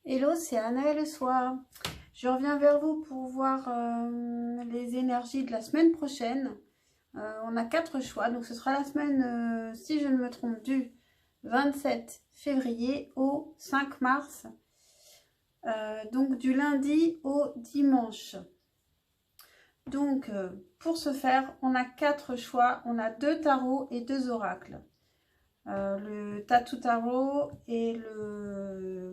Hello, c'est Anna le soir. Je reviens vers vous pour voir les énergies de la semaine prochaine. On a 4 choix, donc ce sera la semaine, si je ne me trompe, du 27 février au 5 mars. Donc du lundi au dimanche. Donc pour ce faire, on a 4 choix. On a 2 tarots et 2 oracles. Le Tattoo Tarot et le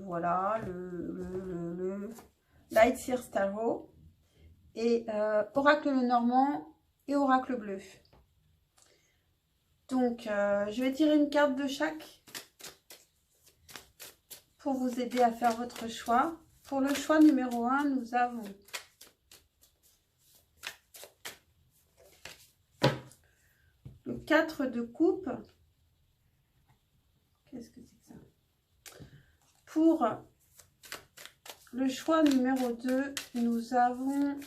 Light Seers Tarot et Oracle Normand et Oracle Bleu. Donc je vais tirer une carte de chaque pour vous aider à faire votre choix. Pour le choix numéro 1, nous avons le 4 de coupe. Qu'est-ce que c'est que ça? Pour le choix numéro 2, nous avons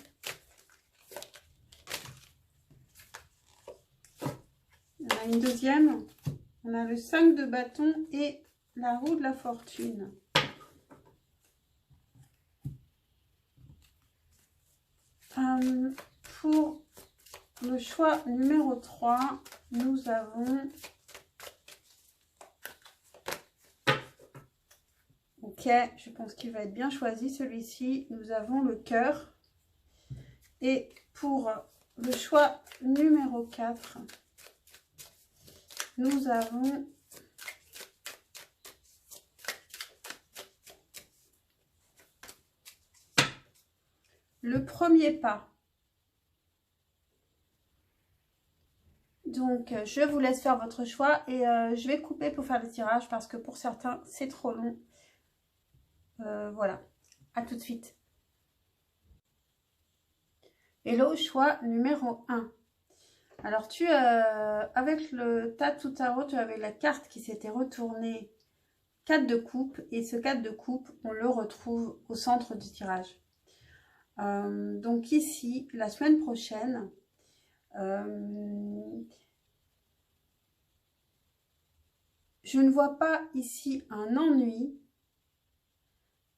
une deuxième. On a le 5 de bâton et la roue de la fortune. Pour le choix numéro 3, nous avons... Ok, je pense qu'il va être bien choisi celui-ci. Nous avons le cœur. Et pour le choix numéro 4, nous avons le premier pas. Donc, je vous laisse faire votre choix et je vais couper pour faire le tirage parce que pour certains, c'est trop long. Voilà, à tout de suite. Hello, choix numéro 1. Alors, avec le Tattoo Tarot, tu avais la carte qui s'était retournée 4 de coupe. Et ce 4 de coupe, on le retrouve au centre du tirage. Donc ici, la semaine prochaine, je ne vois pas ici un ennui.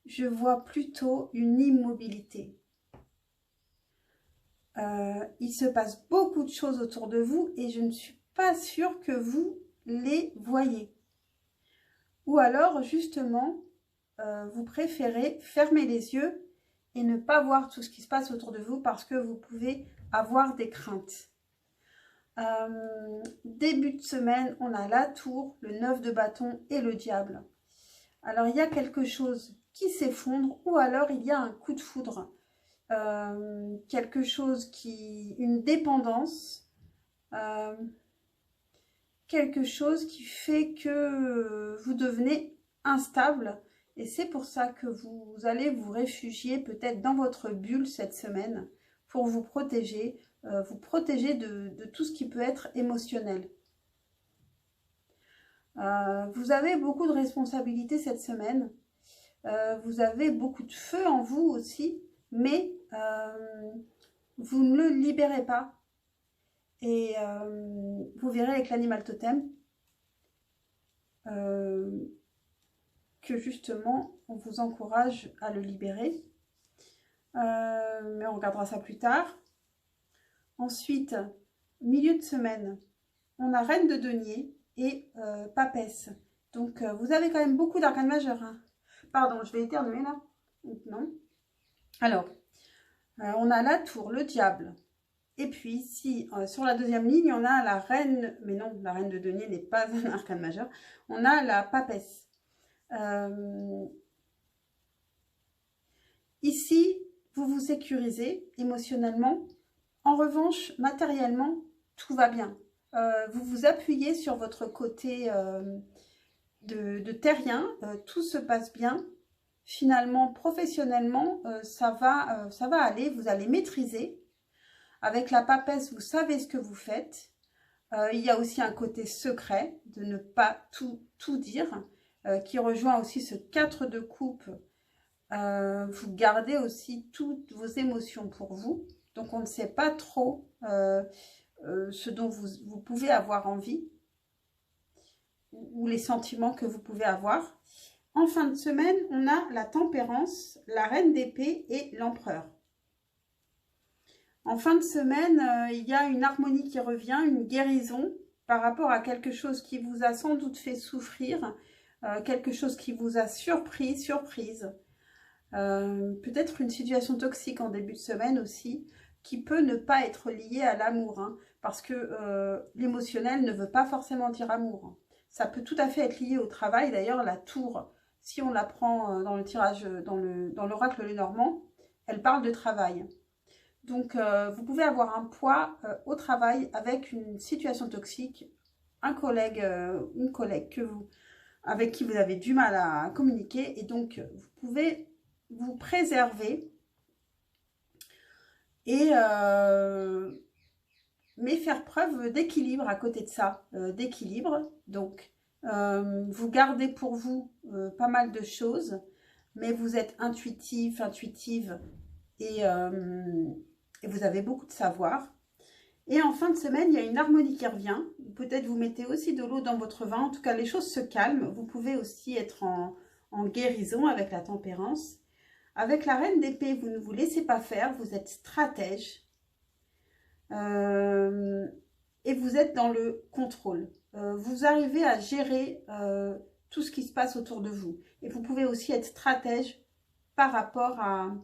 Je vois plutôt une immobilité. Il se passe beaucoup de choses autour de vous et je ne suis pas sûre que vous les voyez. Ou alors, justement, vous préférez fermer les yeux et ne pas voir tout ce qui se passe autour de vous parce que vous pouvez avoir des craintes. Début de semaine, on a la tour, le 9 de bâton et le diable. Alors, il y a quelque chose qui s'effondre ou alors il y a un coup de foudre. Quelque chose une dépendance, quelque chose qui fait que vous devenez instable et c'est pour ça que vous allez vous réfugier peut-être dans votre bulle cette semaine pour vous protéger de tout ce qui peut être émotionnel. Vous avez beaucoup de responsabilités cette semaine, vous avez beaucoup de feu en vous aussi, mais vous ne le libérez pas. Et vous verrez avec l'animal totem que justement, on vous encourage à le libérer. Mais on regardera ça plus tard. Ensuite, milieu de semaine, on a reine de denier et papesse. Donc, vous avez quand même beaucoup d'arcanes majeurs. Hein. Pardon, je vais éternuer là. Non. Alors, on a la tour, le diable. Et puis, si sur la deuxième ligne, on a la reine, mais non, la reine de denier n'est pas un arcane majeur. On a la papesse. Ici, vous vous sécurisez émotionnellement. En revanche, matériellement, tout va bien. Vous vous appuyez sur votre côté de terrien. Tout se passe bien. Finalement, professionnellement, ça va aller. Vous allez maîtriser. Avec la papesse, vous savez ce que vous faites. Il y a aussi un côté secret de ne pas tout dire, qui rejoint aussi ce 4 de coupe. Vous gardez aussi toutes vos émotions pour vous. Donc, on ne sait pas trop ce dont vous pouvez avoir envie ou les sentiments que vous pouvez avoir. En fin de semaine, on a la tempérance, la reine d'épée et l'empereur. En fin de semaine, il y a une harmonie qui revient, une guérison par rapport à quelque chose qui vous a sans doute fait souffrir, quelque chose qui vous a surprise. Peut-être une situation toxique en début de semaine aussi, qui peut ne pas être liée à l'amour, hein, parce que l'émotionnel ne veut pas forcément dire amour. Hein. Ça peut tout à fait être lié au travail. D'ailleurs, la tour, si on la prend dans le tirage, dans l'oracle Lenormand, elle parle de travail. Donc, vous pouvez avoir un poids au travail avec une situation toxique, un collègue, une collègue avec qui vous avez du mal à communiquer. Et donc, vous pouvez vous préserver et mais faire preuve d'équilibre à côté de ça, d'équilibre. Donc, vous gardez pour vous pas mal de choses, mais vous êtes intuitive et vous avez beaucoup de savoir. Et en fin de semaine, il y a une harmonie qui revient. Peut-être vous mettez aussi de l'eau dans votre vin. En tout cas, les choses se calment. Vous pouvez aussi être en guérison avec la tempérance. Avec la reine d'épée, vous ne vous laissez pas faire. Vous êtes stratège. Et vous êtes dans le contrôle. Vous arrivez à gérer tout ce qui se passe autour de vous. Et vous pouvez aussi être stratège par rapport à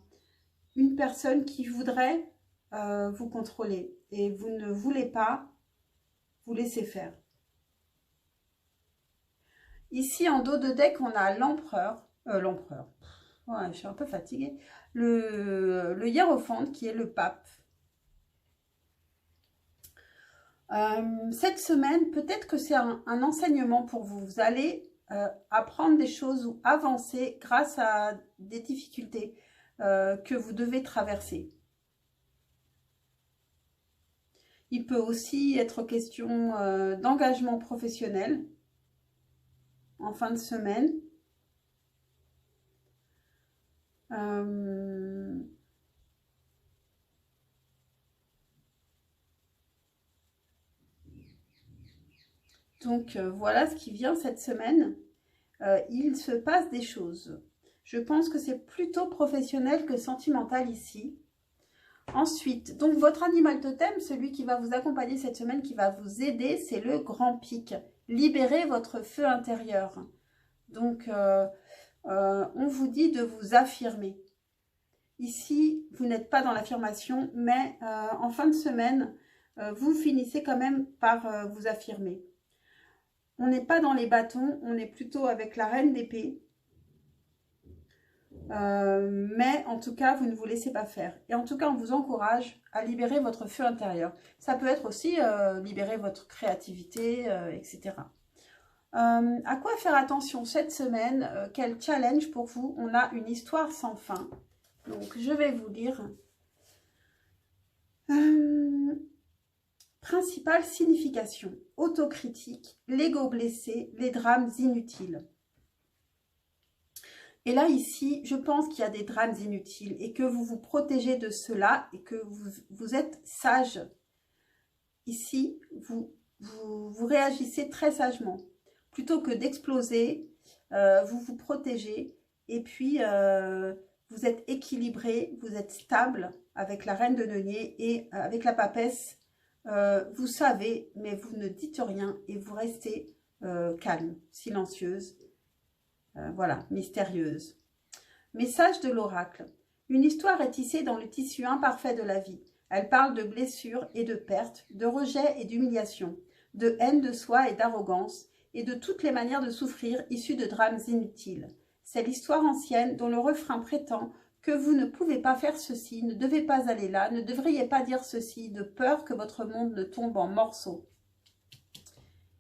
une personne qui voudrait vous contrôler et vous ne voulez pas vous laisser faire. Ici en dos de deck, on a l'empereur, ouais, je suis un peu fatiguée, le hiérophant qui est le pape. Cette semaine, peut-être que c'est un enseignement pour vous. Vous allez apprendre des choses ou avancer grâce à des difficultés que vous devez traverser. Il peut aussi être question d'engagement professionnel en fin de semaine. Donc, voilà ce qui vient cette semaine. Il se passe des choses. Je pense que c'est plutôt professionnel que sentimental ici. Ensuite, donc votre animal totem, celui qui va vous accompagner cette semaine, qui va vous aider, c'est le grand pic. Libérez votre feu intérieur. Donc, on vous dit de vous affirmer. Ici, vous n'êtes pas dans l'affirmation, mais en fin de semaine, vous finissez quand même par vous affirmer. On n'est pas dans les bâtons, on est plutôt avec la reine d'épée. Mais en tout cas, vous ne vous laissez pas faire. Et en tout cas, on vous encourage à libérer votre feu intérieur. Ça peut être aussi libérer votre créativité, etc. À quoi faire attention cette semaine? Quel challenge pour vous? On a une histoire sans fin. Donc, je vais vous lire. Principale signification. Autocritique, l'ego blessé, les drames inutiles. Et là, ici, je pense qu'il y a des drames inutiles et que vous vous protégez de cela et que vous êtes sage. Ici, vous réagissez très sagement. Plutôt que d'exploser, vous vous protégez et puis vous êtes équilibré, vous êtes stable avec la reine de denier et avec la papesse. Vous savez, mais vous ne dites rien et vous restez calme, silencieuse. Voilà, mystérieuse. Message de l'oracle. Une histoire est tissée dans le tissu imparfait de la vie. Elle parle de blessures et de pertes, de rejet et d'humiliation, de haine de soi et d'arrogance, et de toutes les manières de souffrir issues de drames inutiles. C'est l'histoire ancienne dont le refrain prétend que vous ne pouvez pas faire ceci, ne devez pas aller là, ne devriez pas dire ceci, de peur que votre monde ne tombe en morceaux.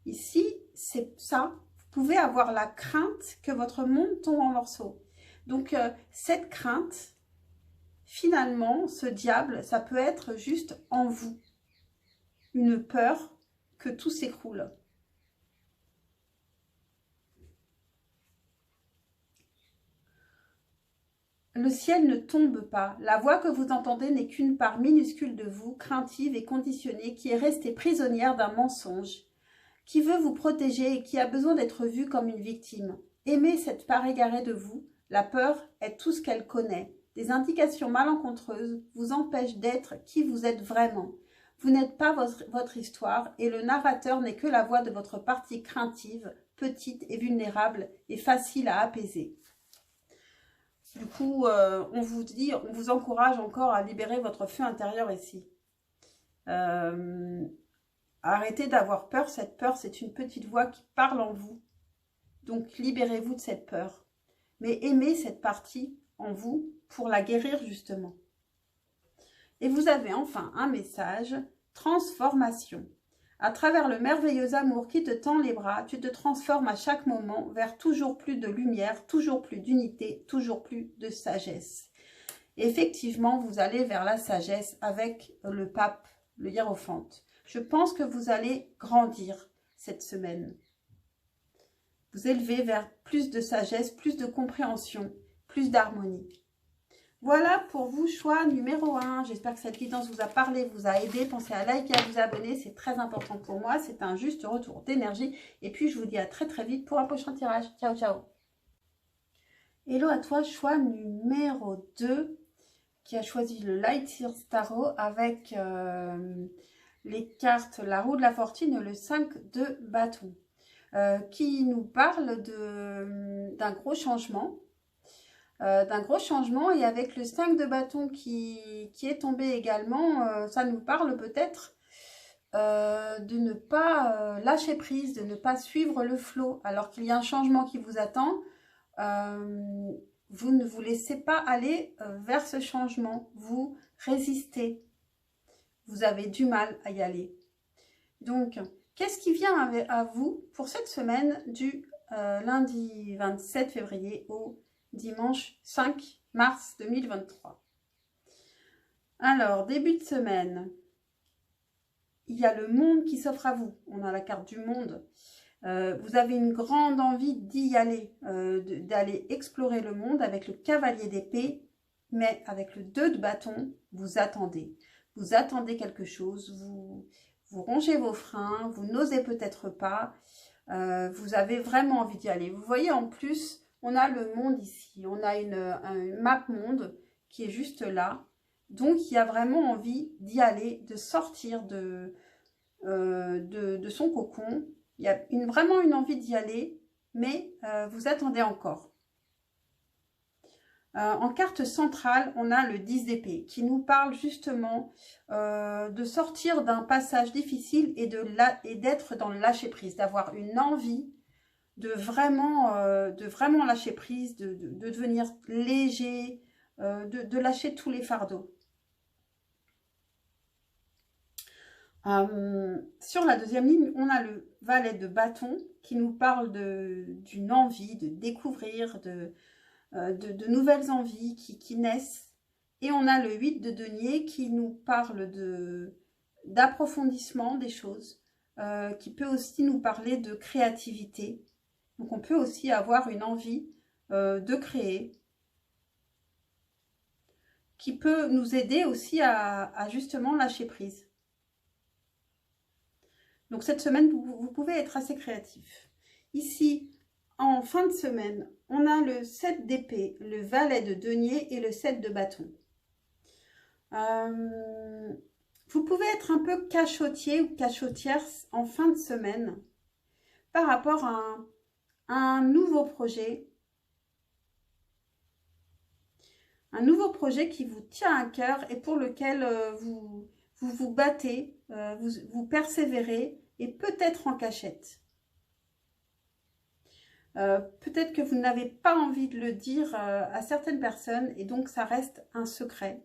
Ici, c'est ça. Vous pouvez avoir la crainte que votre monde tombe en morceaux. Donc, cette crainte, finalement, ce diable, ça peut être juste en vous. Une peur que tout s'écroule. Le ciel ne tombe pas. La voix que vous entendez n'est qu'une part minuscule de vous, craintive et conditionnée, qui est restée prisonnière d'un mensonge, qui veut vous protéger et qui a besoin d'être vue comme une victime. Aimez cette part égarée de vous. La peur est tout ce qu'elle connaît. Des indications malencontreuses vous empêchent d'être qui vous êtes vraiment. Vous n'êtes pas votre histoire et le narrateur n'est que la voix de votre partie craintive, petite et vulnérable et facile à apaiser. Du coup, on vous encourage encore à libérer votre feu intérieur ici. Arrêtez d'avoir peur. Cette peur, c'est une petite voix qui parle en vous. Donc, libérez-vous de cette peur. Mais aimez cette partie en vous pour la guérir justement. Et vous avez enfin un message, transformation. À travers le merveilleux amour qui te tend les bras, tu te transformes à chaque moment vers toujours plus de lumière, toujours plus d'unité, toujours plus de sagesse. Et effectivement, vous allez vers la sagesse avec le pape, le hiérophante. Je pense que vous allez grandir cette semaine. Vous élevez vers plus de sagesse, plus de compréhension, plus d'harmonie. Voilà pour vous, choix numéro 1. J'espère que cette guidance vous a parlé, vous a aidé. Pensez à liker et à vous abonner, c'est très important pour moi. C'est un juste retour d'énergie. Et puis, je vous dis à très très vite pour un prochain tirage. Ciao, ciao. Hello à toi, choix numéro 2, qui a choisi le Light Years Tarot avec les cartes La Roue de la Fortune et le 5 de bâton. Qui nous parle d'un gros changement. Et avec le 5 de bâton qui est tombé également, ça nous parle peut-être de ne pas lâcher prise, de ne pas suivre le flot, alors qu'il y a un changement qui vous attend. Vous ne vous laissez pas aller vers ce changement, vous résistez, vous avez du mal à y aller. Donc, qu'est-ce qui vient à vous pour cette semaine du lundi 27 février au dimanche 5 mars 2023? Alors, début de semaine, il y a le monde qui s'offre à vous. On a la carte du monde. Vous avez une grande envie d'y aller, d'aller explorer le monde avec le cavalier d'épée, mais avec le 2 de bâton, vous attendez. Vous attendez quelque chose, vous rongez vos freins, vous n'osez peut-être pas, vous avez vraiment envie d'y aller. Vous voyez, en plus, on a le monde ici, on a une map monde qui est juste là. Donc, il y a vraiment envie d'y aller, de sortir de son cocon. Il y a vraiment une envie d'y aller, mais vous attendez encore. En carte centrale, on a le 10 d'épée qui nous parle justement de sortir d'un passage difficile et d'être dans le lâcher-prise, d'avoir une envie de vraiment lâcher prise, de devenir léger, de lâcher tous les fardeaux. Sur la deuxième ligne, on a le valet de bâton qui nous parle d'une envie de découvrir, de nouvelles envies qui naissent. Et on a le 8 de denier qui nous parle d'approfondissement des choses, qui peut aussi nous parler de créativité. Donc on peut aussi avoir une envie de créer, qui peut nous aider aussi à justement lâcher prise. Donc cette semaine, vous pouvez être assez créatif. Ici, en fin de semaine, on a le 7 d'épée, le valet de denier et le 7 de bâton. Vous pouvez être un peu cachotier ou cachotière en fin de semaine par rapport à un nouveau projet. Un nouveau projet qui vous tient à cœur et pour lequel vous vous battez, vous persévérez et peut-être en cachette. Peut-être que vous n'avez pas envie de le dire à certaines personnes et donc ça reste un secret.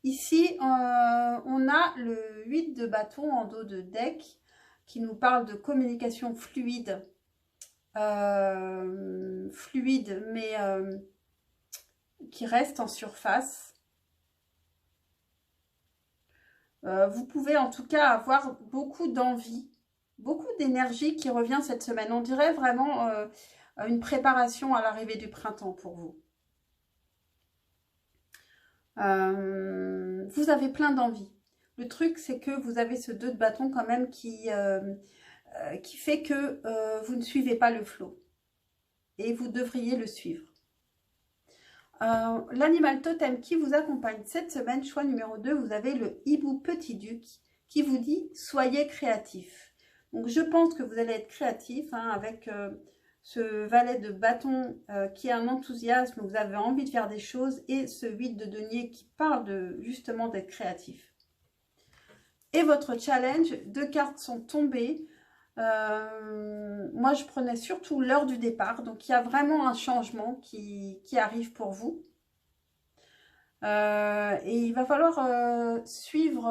Ici, on a le 8 de bâton en dos de deck qui nous parle de communication fluide. Mais qui reste en surface. Vous pouvez en tout cas avoir beaucoup d'envie, beaucoup d'énergie qui revient cette semaine. On dirait vraiment une préparation à l'arrivée du printemps pour vous. Vous avez plein d'envie. Le truc, c'est que vous avez ce 2 de bâton quand même qui fait que vous ne suivez pas le flot. et vous devriez le suivre. L'animal totem qui vous accompagne cette semaine, choix numéro 2, vous avez le hibou petit duc qui vous dit « Soyez créatif ». Donc, je pense que vous allez être créatif avec ce valet de bâton qui est un enthousiasme, vous avez envie de faire des choses, et ce 8 de denier qui parle justement d'être créatif. Et votre challenge, 2 cartes sont tombées. Moi, je prenais surtout l'heure du départ. Donc, il y a vraiment un changement qui arrive pour vous. Et il va falloir suivre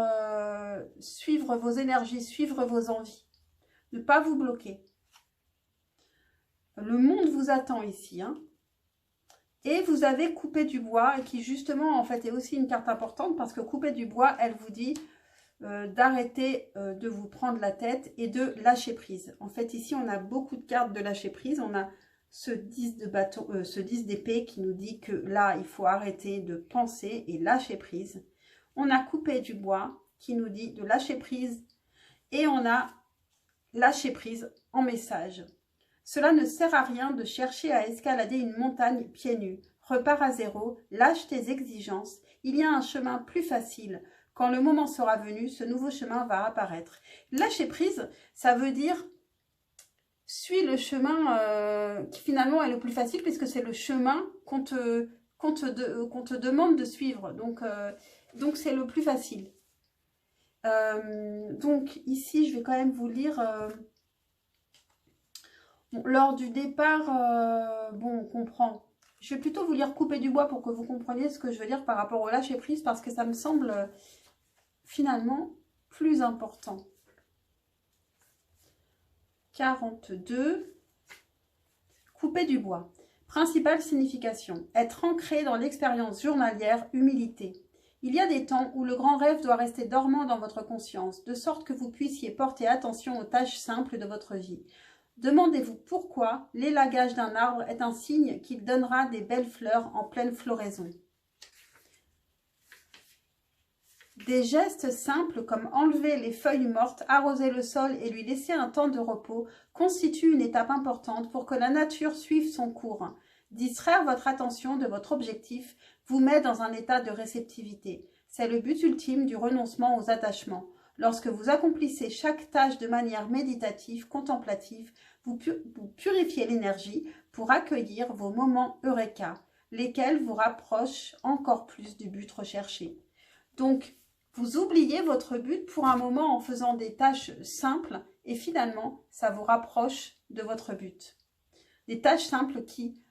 vos énergies, suivre vos envies. Ne pas vous bloquer. Le monde vous attend ici. Et vous avez coupé du bois, qui justement, en fait, est aussi une carte importante parce que couper du bois, elle vous dit d'arrêter de vous prendre la tête et de lâcher prise. En fait, ici, on a beaucoup de cartes de lâcher prise. On a ce 10 de bâton, ce 10 d'épée qui nous dit que là, il faut arrêter de penser et lâcher prise. On a coupé du bois qui nous dit de lâcher prise. Et on a lâché prise en message. Cela ne sert à rien de chercher à escalader une montagne pieds nus. Repars à zéro, lâche tes exigences. Il y a un chemin plus facile. Quand le moment sera venu, ce nouveau chemin va apparaître. Lâcher prise, ça veut dire suis le chemin qui finalement est le plus facile puisque c'est le chemin qu'on te demande de suivre. Donc c'est le plus facile. Donc ici, je vais quand même vous lire... Bon, lors du départ, bon, on comprend. Je vais plutôt vous lire couper du bois pour que vous compreniez ce que je veux dire par rapport au lâcher prise parce que ça me semble finalement plus important. 42. Couper du bois. Principale signification. Être ancré dans l'expérience journalière, humilité. Il y a des temps où le grand rêve doit rester dormant dans votre conscience, de sorte que vous puissiez porter attention aux tâches simples de votre vie. Demandez-vous pourquoi l'élagage d'un arbre est un signe qu'il donnera des belles fleurs en pleine floraison. Des gestes simples comme enlever les feuilles mortes, arroser le sol et lui laisser un temps de repos constituent une étape importante pour que la nature suive son cours. Distraire votre attention de votre objectif vous met dans un état de réceptivité. C'est le but ultime du renoncement aux attachements. Lorsque vous accomplissez chaque tâche de manière méditative, contemplative, vous purifiez l'énergie pour accueillir vos moments eureka, lesquels vous rapprochent encore plus du but recherché. Donc, vous oubliez votre but pour un moment en faisant des tâches simples et finalement, ça vous rapproche de votre but. Des tâches simples qui,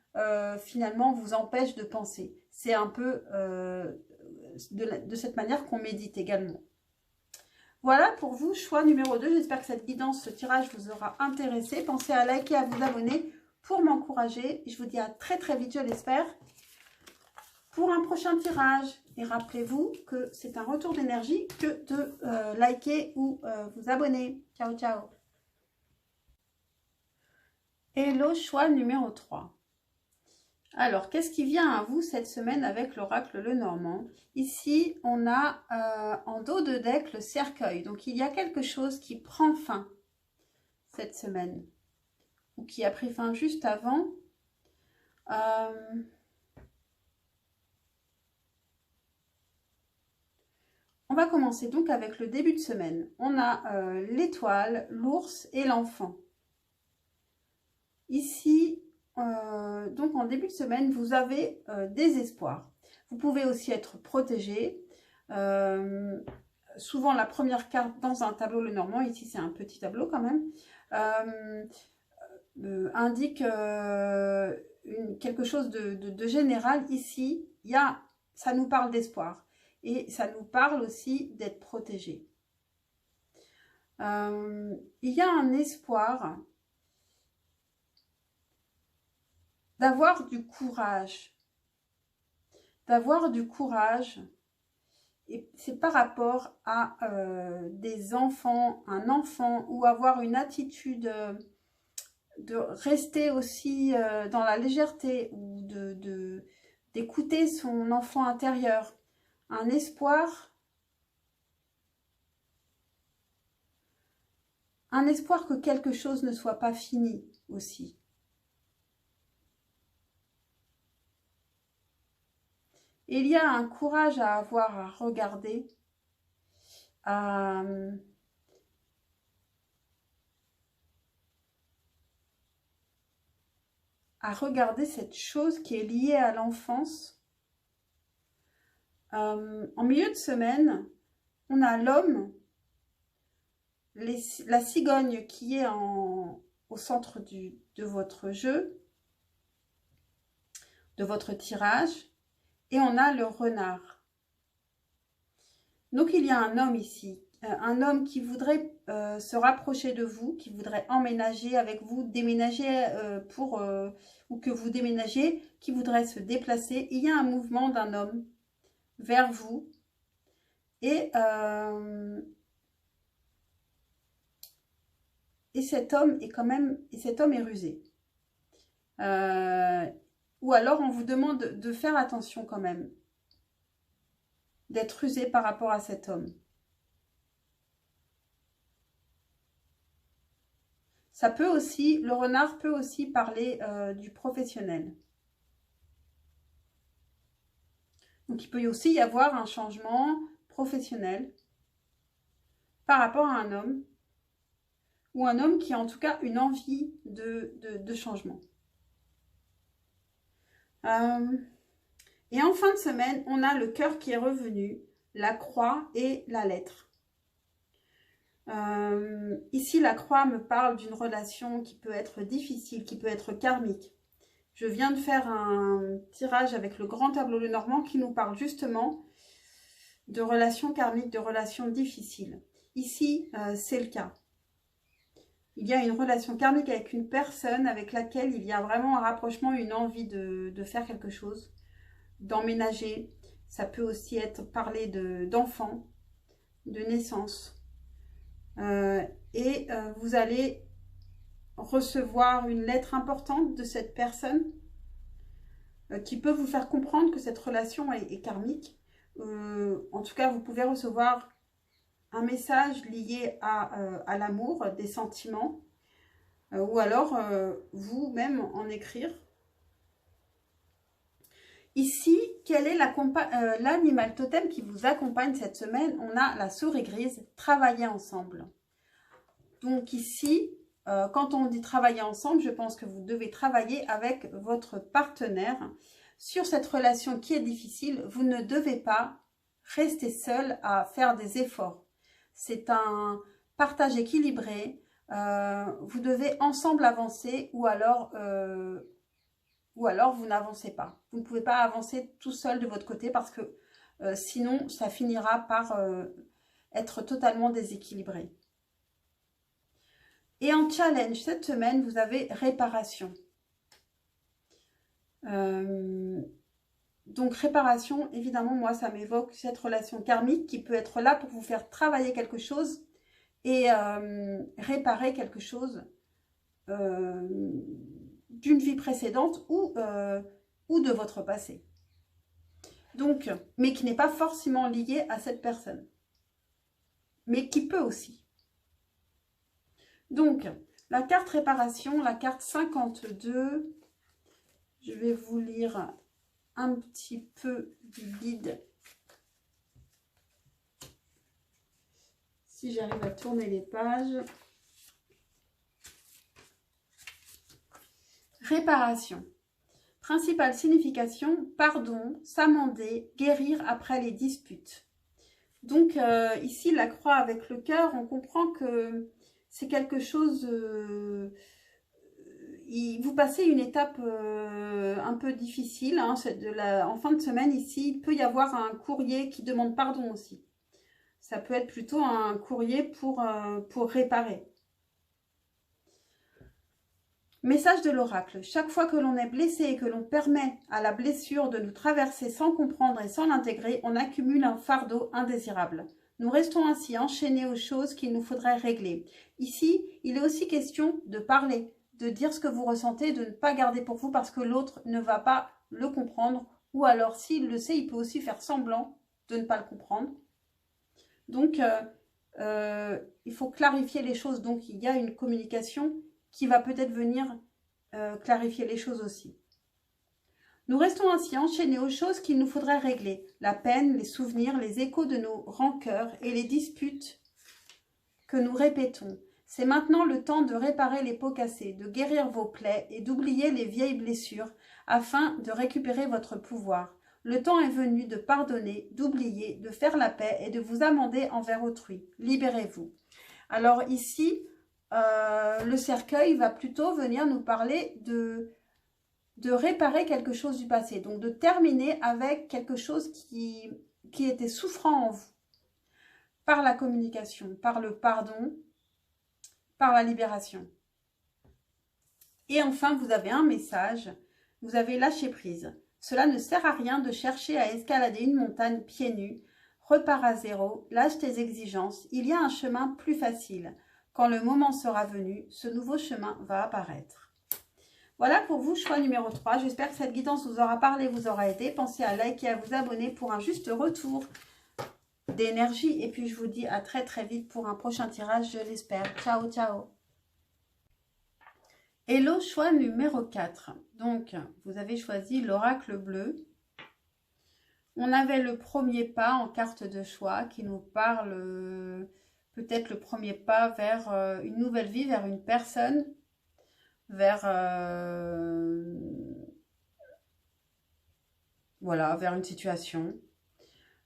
finalement, vous empêchent de penser. C'est un peu de cette manière qu'on médite également. Voilà pour vous, choix numéro 2. J'espère que cette guidance, ce tirage vous aura intéressé. Pensez à liker, à vous abonner pour m'encourager. Je vous dis à très très vite, je l'espère, pour un prochain tirage. Et rappelez-vous que c'est un retour d'énergie que de liker ou vous abonner. Ciao, ciao. Hello, choix numéro 3. Alors, qu'est-ce qui vient à vous cette semaine avec l'oracle Lenormand? Ici, on a en dos de deck le cercueil. Donc, il y a quelque chose qui prend fin cette semaine. Ou qui a pris fin juste avant. On va commencer donc avec le début de semaine. On a l'étoile, l'ours et l'enfant. Ici, donc en début de semaine, vous avez des espoirs. Vous pouvez aussi être protégé. Souvent, la première carte dans un tableau Lenormand, ici c'est un petit tableau quand même, indique quelque chose de général. Ici, ça nous parle d'espoir. Et ça nous parle aussi d'être protégé. Il y a un espoir d'avoir du courage. D'avoir du courage. Et c'est par rapport à des enfants, un enfant, ou avoir une attitude de rester aussi dans la légèreté, ou d'écouter son enfant intérieur. Un espoir que quelque chose ne soit pas fini aussi. Et il y a un courage à avoir, à regarder, à regarder cette chose qui est liée à l'enfance. En milieu de semaine, on a l'homme, la cigogne qui est au centre de votre jeu, de votre tirage, et on a le renard. Donc il y a un homme ici, un homme qui voudrait se rapprocher de vous, qui voudrait emménager avec vous, déménager ou que vous déménagiez, qui voudrait se déplacer. Il y a un mouvement d'un homme vers vous et cet homme est rusé. Ou alors on vous demande de faire attention quand même, d'être rusé par rapport à cet homme. Ça peut aussi, le renard peut aussi parler du professionnel. Donc il peut aussi y avoir un changement professionnel par rapport à un homme, ou un homme qui a en tout cas une envie de changement. Et en fin de semaine, on a le cœur qui est revenu, la croix et la lettre. Ici, la croix me parle d'une relation qui peut être difficile, qui peut être karmique. Je viens de faire un tirage avec le grand tableau Lenormand qui nous parle justement de relations karmiques, de relations difficiles. Ici, c'est le cas. Il y a une relation karmique avec une personne avec laquelle il y a vraiment un rapprochement, une envie de faire quelque chose, d'emménager. Ça peut aussi être parler d'enfants, de naissance. Vous allez recevoir une lettre importante de cette personne qui peut vous faire comprendre que cette relation est karmique. En tout cas, vous pouvez recevoir un message lié à l'amour, des sentiments, ou alors vous-même en écrire. Ici, quel est l'animal totem qui vous accompagne cette semaine? On a la souris grise, travailler ensemble. Donc ici, quand on dit travailler ensemble, je pense que vous devez travailler avec votre partenaire sur cette relation qui est difficile. Vous ne devez pas rester seul à faire des efforts. C'est un partage équilibré. Vous devez ensemble avancer ou alors vous n'avancez pas. Vous ne pouvez pas avancer tout seul de votre côté parce que sinon, ça finira par être totalement déséquilibré. Et en challenge, cette semaine, vous avez réparation. Donc, réparation, évidemment, moi, ça m'évoque cette relation karmique qui peut être là pour vous faire travailler quelque chose et réparer quelque chose d'une vie précédente ou de votre passé. Donc, mais qui n'est pas forcément lié à cette personne. Mais qui peut aussi. Donc, la carte réparation, la carte 52, je vais vous lire un petit peu du guide. Si j'arrive à tourner les pages. Réparation. Principale signification, pardon, s'amender, guérir après les disputes. Donc, ici, la croix avec le cœur, on comprend que c'est quelque chose, vous passez une étape un peu difficile. Hein, en fin de semaine, ici, il peut y avoir un courrier qui demande pardon aussi. Ça peut être plutôt un courrier pour réparer. Message de l'oracle. Chaque fois que l'on est blessé et que l'on permet à la blessure de nous traverser sans comprendre et sans l'intégrer, on accumule un fardeau indésirable. Nous restons ainsi enchaînés aux choses qu'il nous faudrait régler. Ici, il est aussi question de parler, de dire ce que vous ressentez, de ne pas garder pour vous parce que l'autre ne va pas le comprendre. Ou alors, s'il le sait, il peut aussi faire semblant de ne pas le comprendre. Donc, il faut clarifier les choses. Donc, il y a une communication qui va peut-être venir clarifier les choses aussi. Nous restons ainsi enchaînés aux choses qu'il nous faudrait régler. La peine, les souvenirs, les échos de nos rancœurs et les disputes que nous répétons. C'est maintenant le temps de réparer les pots cassés, de guérir vos plaies et d'oublier les vieilles blessures afin de récupérer votre pouvoir. Le temps est venu de pardonner, d'oublier, de faire la paix et de vous amender envers autrui. Libérez-vous. Alors ici, le cercueil va plutôt venir nous parler de réparer quelque chose du passé. Donc de terminer avec quelque chose qui était souffrant en vous. Par la communication, par le pardon, par la libération. Et enfin, vous avez un message, vous avez lâché prise. Cela ne sert à rien de chercher à escalader une montagne pieds nus. Repars à zéro, lâche tes exigences. Il y a un chemin plus facile. Quand le moment sera venu, ce nouveau chemin va apparaître. Voilà pour vous, choix numéro 3. J'espère que cette guidance vous aura parlé, vous aura aidé. Pensez à liker et à vous abonner pour un juste retour d'énergie. Et puis, je vous dis à très très vite pour un prochain tirage, je l'espère. Ciao, ciao. Hello, choix numéro 4. Donc, vous avez choisi l'oracle bleu. On avait le premier pas en carte de choix qui nous parle peut-être le premier pas vers une nouvelle vie, vers une personne, vers voilà, vers une situation.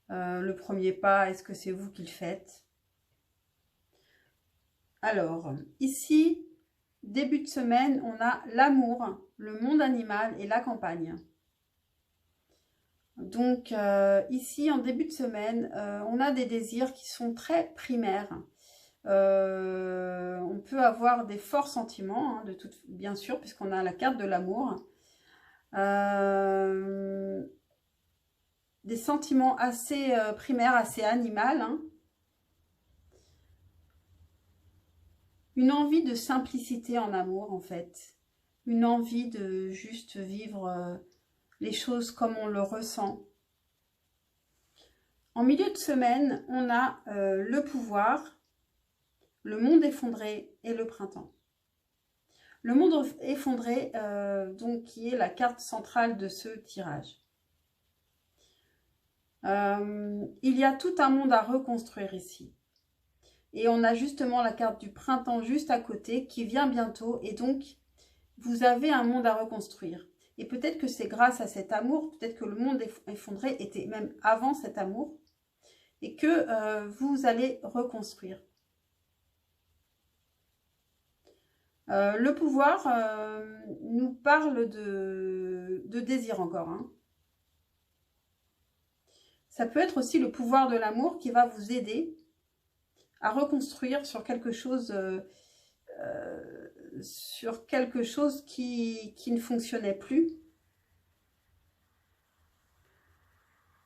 Le premier pas, est-ce que c'est vous qui le faites? Alors, ici, début de semaine, on a l'amour, le monde animal et la campagne. Donc, ici, en début de semaine, on a des désirs qui sont très primaires. On peut avoir des forts sentiments, hein, bien sûr, puisqu'on a la carte de l'amour. Des sentiments assez primaires, assez animaux. Hein. Une envie de simplicité en amour, en fait. Une envie de juste vivre les choses comme on le ressent. En milieu de semaine, on a le pouvoir, le monde effondré et le printemps. Le monde effondré, donc, qui est la carte centrale de ce tirage. Il y a tout un monde à reconstruire ici. Et on a justement la carte du printemps juste à côté qui vient bientôt. Et donc, vous avez un monde à reconstruire. Et peut-être que c'est grâce à cet amour, peut-être que le monde effondré était même avant cet amour. Et que vous allez reconstruire. Le pouvoir nous parle de désir encore. Hein. Ça peut être aussi le pouvoir de l'amour qui va vous aider à reconstruire sur quelque chose, qui ne fonctionnait plus.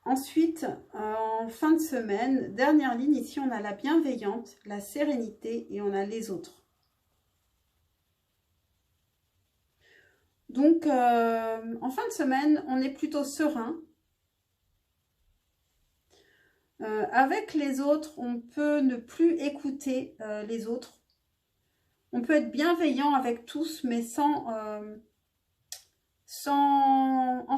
Ensuite, en fin de semaine, dernière ligne, ici on a la bienveillante, la sérénité et on a les autres. Donc, en fin de semaine, on est plutôt serein. Avec les autres, on peut ne plus écouter les autres. On peut être bienveillant avec tous, mais en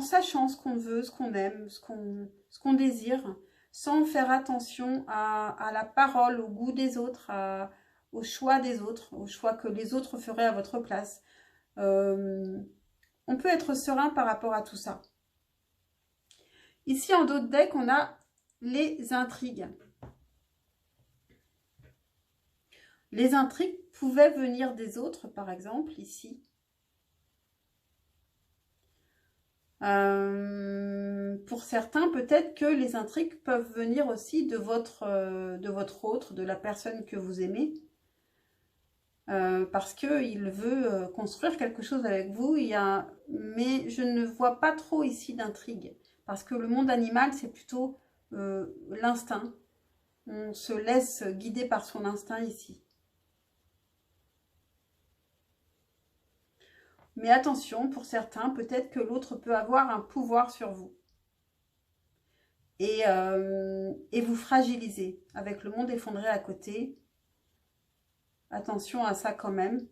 sachant ce qu'on veut, ce qu'on aime, ce qu'on désire, sans faire attention à la parole, au goût des autres, au choix des autres, au choix que les autres feraient à votre place. On peut être serein par rapport à tout ça. Ici, en dos de deck, on a les intrigues. Les intrigues pouvaient venir des autres, par exemple, ici. Pour certains, peut-être que les intrigues peuvent venir aussi de votre autre, de la personne que vous aimez. Parce qu'il veut construire quelque chose avec vous. Mais je ne vois pas trop ici d'intrigue. Parce que le monde animal, c'est plutôt l'instinct. On se laisse guider par son instinct ici. Mais attention, pour certains, peut-être que l'autre peut avoir un pouvoir sur vous. Et vous fragiliser avec le monde effondré à côté. Attention à ça quand même.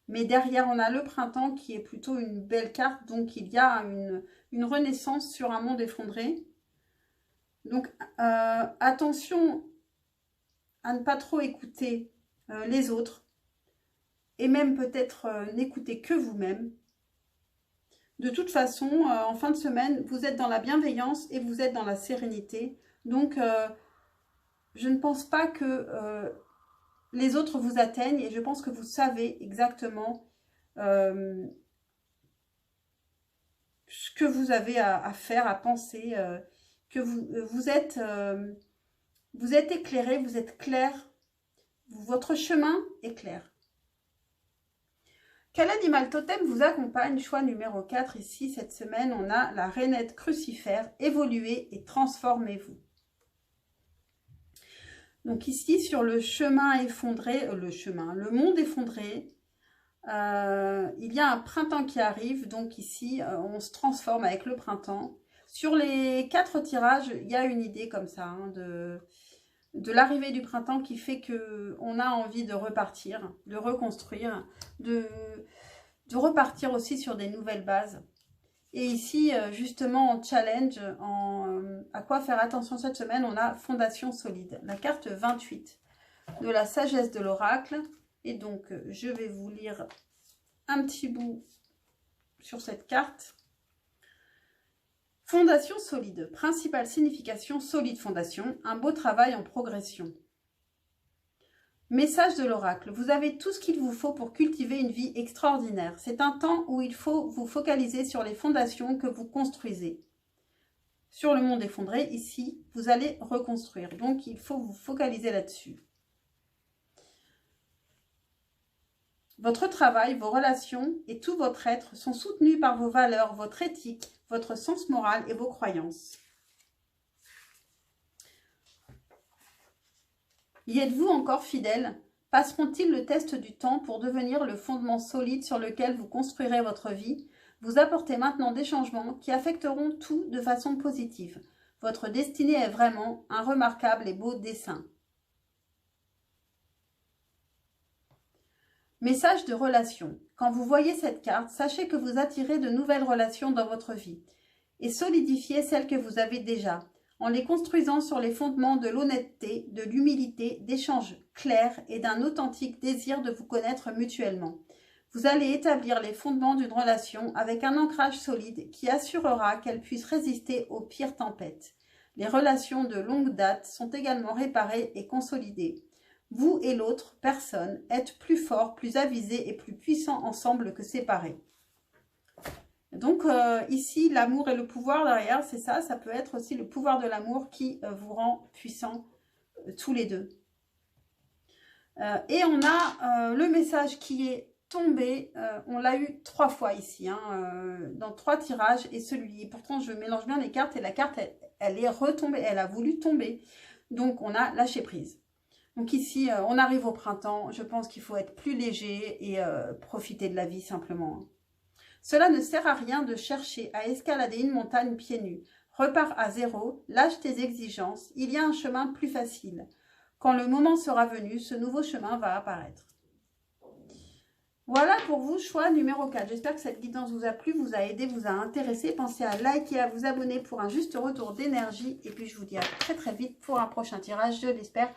Mais derrière, on a le printemps qui est plutôt une belle carte. Donc, il y a une renaissance sur un monde effondré. Donc, attention à ne pas trop écouter les autres et même peut-être n'écouter que vous-même. De toute façon, en fin de semaine, vous êtes dans la bienveillance et vous êtes dans la sérénité. Donc, je ne pense pas que les autres vous atteignent et je pense que vous savez exactement ce que vous avez à faire, à penser, que vous êtes éclairé, vous êtes clair, votre chemin est clair. Quel animal totem vous accompagne? Choix numéro 4 ici, cette semaine, on a la rainette crucifère, évoluez et transformez-vous. Donc ici, sur le chemin effondré, le monde effondré, il y a un printemps qui arrive, donc ici, on se transforme avec le printemps. Sur les 4 tirages, il y a une idée comme ça, hein, de l'arrivée du printemps qui fait qu'on a envie de repartir, de reconstruire, de repartir aussi sur des nouvelles bases. Et ici, justement, en challenge, à quoi faire attention cette semaine, on a fondation solide. La carte 28 de la sagesse de l'oracle. Et donc, je vais vous lire un petit bout sur cette carte. Fondation solide. Principale signification, solide fondation. Un beau travail en progression. Message de l'oracle. Vous avez tout ce qu'il vous faut pour cultiver une vie extraordinaire. C'est un temps où il faut vous focaliser sur les fondations que vous construisez. Sur le monde effondré, ici, vous allez reconstruire. Donc, il faut vous focaliser là-dessus. Votre travail, vos relations et tout votre être sont soutenus par vos valeurs, votre éthique, votre sens moral et vos croyances. Y êtes-vous encore fidèle? Passeront-ils le test du temps pour devenir le fondement solide sur lequel vous construirez votre vie? Vous apportez maintenant des changements qui affecteront tout de façon positive. Votre destinée est vraiment un remarquable et beau dessin. Message de relation. Quand vous voyez cette carte, sachez que vous attirez de nouvelles relations dans votre vie et solidifiez celles que vous avez déjà, en les construisant sur les fondements de l'honnêteté, de l'humilité, d'échanges clairs et d'un authentique désir de vous connaître mutuellement. Vous allez établir les fondements d'une relation avec un ancrage solide qui assurera qu'elle puisse résister aux pires tempêtes. Les relations de longue date sont également réparées et consolidées. Vous et l'autre personne êtes plus forts, plus avisés et plus puissants ensemble que séparés. Donc ici, l'amour et le pouvoir derrière, c'est ça. Ça peut être aussi le pouvoir de l'amour qui vous rend puissants tous les deux. Et on a le message qui est tombé. On l'a eu 3 fois ici, hein, dans 3 tirages. Et celui, pourtant je mélange bien les cartes et la carte, elle est retombée. Elle a voulu tomber. Donc on a lâché prise. Donc ici, on arrive au printemps. Je pense qu'il faut être plus léger et profiter de la vie simplement. Cela ne sert à rien de chercher à escalader une montagne pieds nus. Repars à zéro, lâche tes exigences. Il y a un chemin plus facile. Quand le moment sera venu, ce nouveau chemin va apparaître. Voilà pour vous, choix numéro 4. J'espère que cette guidance vous a plu, vous a aidé, vous a intéressé. Pensez à liker et à vous abonner pour un juste retour d'énergie. Et puis je vous dis à très très vite pour un prochain tirage, je l'espère.